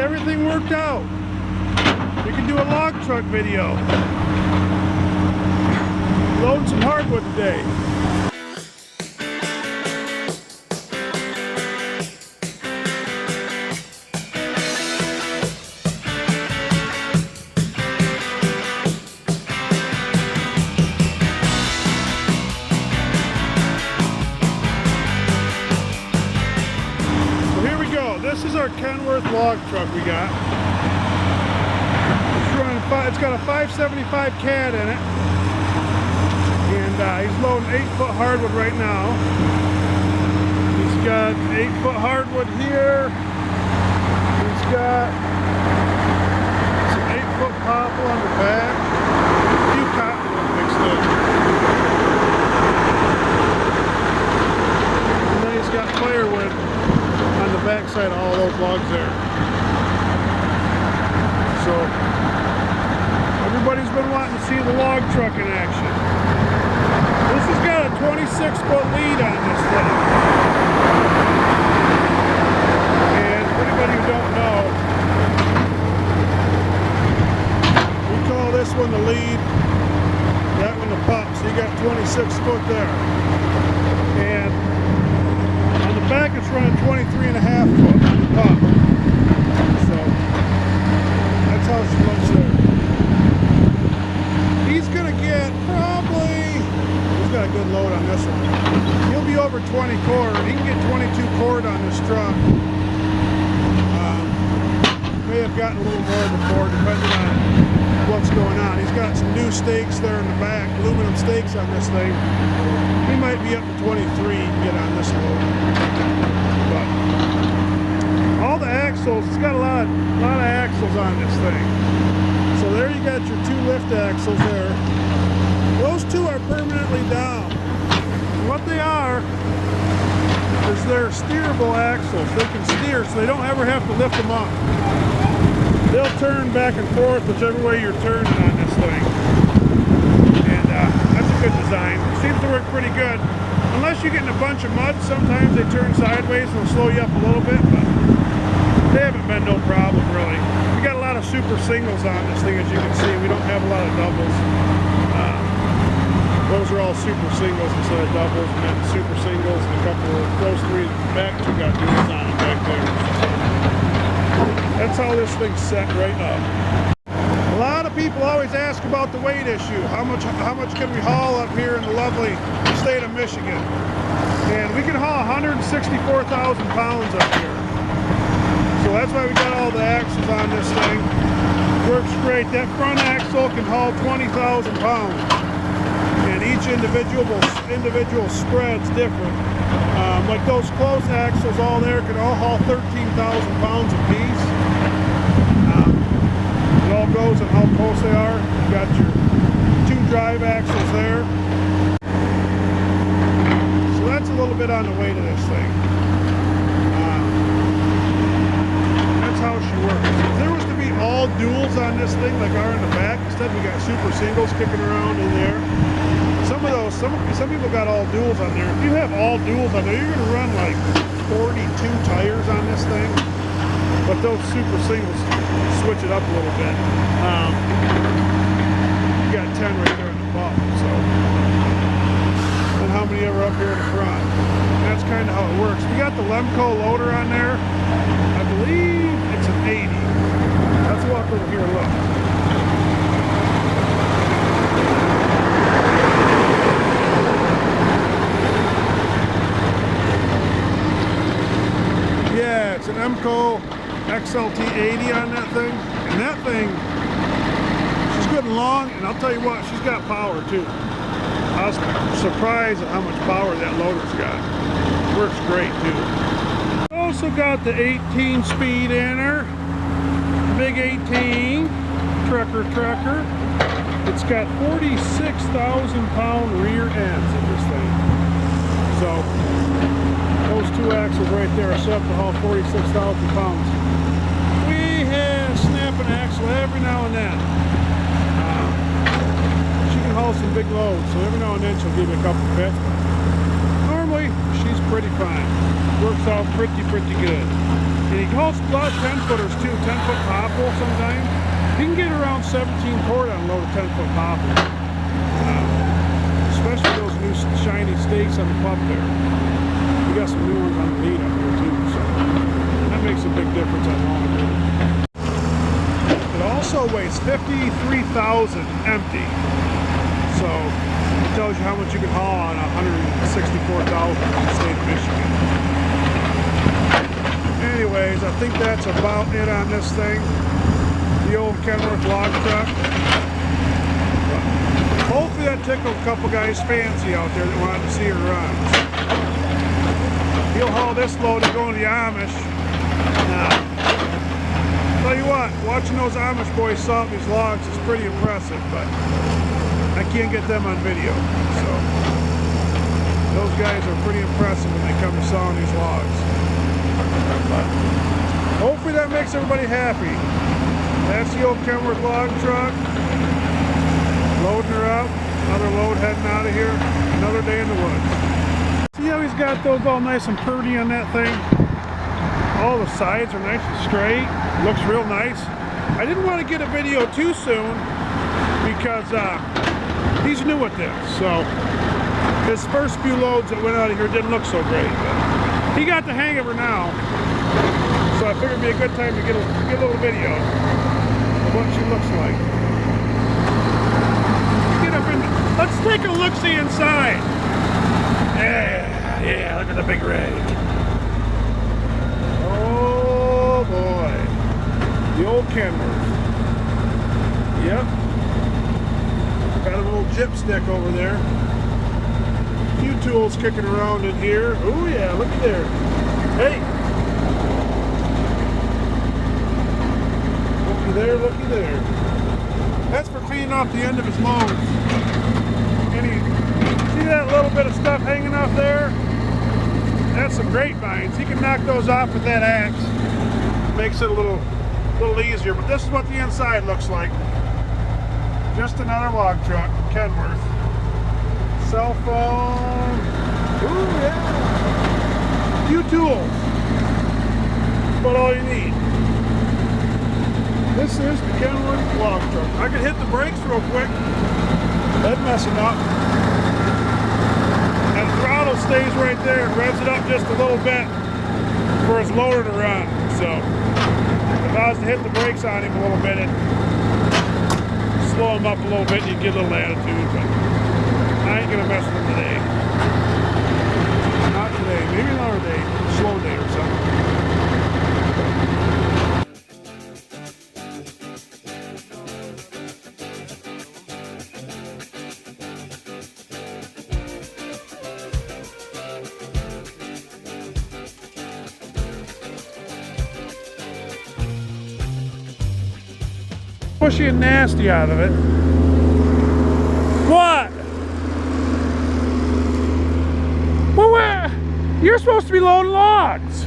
everything worked out. We can do a log truck video. Loading some hardwood today. This is our Kenworth Log Truck we got. It's got a 575 cat in it. And he's loading 8-foot hardwood right now. He's got 8-foot hardwood here. He's got some 8-foot popple on the back. A few cottonwood mixed in. And then he's got firewood on the back side of all those logs there. So everybody's been wanting to see the log truck in action. This has got a 26-foot lead on this thing. And for anybody who don't know, we call this one the lead, that one the pup. So you got 26 foot there. And on the back it's running 23.5 foot on the pup. So that's how she looks there. He's gonna get he's got a good load on this one. He'll be over 20 cord. He can get 22 cord on this truck. May have gotten a little more before, depending on what's going on. He's got some new stakes there in the back, aluminum stakes on this thing. He might be up to 23 he can get on this load. But all the axles, it's got a lot of axles on this thing. So there you got your 2 lift axles there. Those 2 are permanently down. And what they are is they're steerable axles. They can steer, so they don't ever have to lift them up. They'll turn back and forth whichever way you're turning on this thing. And that's a good design. It seems to work pretty good. Unless you get in a bunch of mud, sometimes they turn sideways and they'll slow you up a little bit, but they haven't been no problem really. We got a lot of super singles on this thing, as you can see. We don't have a lot of doubles. Those are all super singles instead of doubles, and then super singles, and a couple of those 3 back 2 got duals on them back there. That's how this thing's set right up. A lot of people always ask about the weight issue. How much can we haul up here in the lovely state of Michigan? And we can haul 164,000 pounds up here. So that's why we got all the axles on this thing. Works great. That front axle can haul 20,000 pounds. And each individual spread's different. Like those close axles all there can all haul 13,000 pounds a piece. It all goes on how close they are. You got your 2 drive axles there. So that's a little bit on the weight of this thing. That's how she works. If there was to be all duals on this thing like are in the back, instead we got super singles kicking around in there. Some people got all duals on there. If you have all duals on there, you're going to run like 42 tires on this thing. But those super singles switch it up a little bit. You got 10 right there in the bottom. So, and how many are up here in the front? And that's kind of how it works. We got the Lemco loader on there. I believe it's an 80. Let's walk over here and look. It's an Lemco XLT 80 on that thing, and that thing, she's good and long, and I'll tell you what, she's got power too. I was surprised at how much power that loader's got. Works great too. Also got the 18 speed in her, big 18 trucker. It's got 46,000 pound rear ends in this thing. So those 2 axles right there are set up to haul 46,000 pounds. We have snap an axle every now and then. She can haul some big loads, so every now and then she'll give you a couple fits. Normally, she's pretty fine. Works out pretty good. And he hauls a lot of 10-footers too, 10-foot popple sometimes. You can get around 17 cord on a load of 10-foot popple. Especially those new shiny stakes on the pup there. We got some new ones on the lead up here too, so that makes a big difference on long board. It also weighs 53,000 empty. So it tells you how much you can haul on 164,000 in the state of Michigan. Anyways, I think that's about it on this thing. The old Kenworth Log Truck. But hopefully that tickled a couple guys fancy out there that wanted to see her run. He'll haul this load and go to the Amish. Tell you what, watching those Amish boys saw these logs is pretty impressive, but I can't get them on video. So those guys are pretty impressive when they come to sawing these logs. But hopefully that makes everybody happy. That's the old Kenworth Log Truck. Loading her up. Another load heading out of here. Another day in the woods. See how he's got those all nice and pretty on that thing? All the sides are nice and straight. Looks real nice. I didn't want to get a video too soon because he's new at this. So his first few loads that went out of here didn't look so great. But he got the hang of her now. So I figured it'd be a good time to get a little video of what she looks like. Get up in. Let's take a look-see inside. Yeah, look at the big rig. Oh boy, the old Kenworth. Yep. Got a little jip stick over there. A few tools kicking around in here. Oh yeah, looky there. Hey. Looky there. That's for cleaning off the end of his loads. And see that little bit of stuff hanging off there? That's some grapevines. He can knock those off with that axe. Makes it a little easier. But this is what the inside looks like. Just another log truck, Kenworth. Cell phone. Ooh yeah. Few tools. That's about all you need. This is the Kenworth Log Truck. I can hit the brakes real quick. That's messing up. And the throttle stays right there and revs it up just a little bit for his loader to run. So if I was to hit the brakes on him a little bit, it'd slow him up a little bit and you'd get a little attitude. But I ain't gonna mess with him today. Not today. Maybe another day. Slow day or something. Pushy and nasty out of it. What? Well, you're supposed to be loading logs.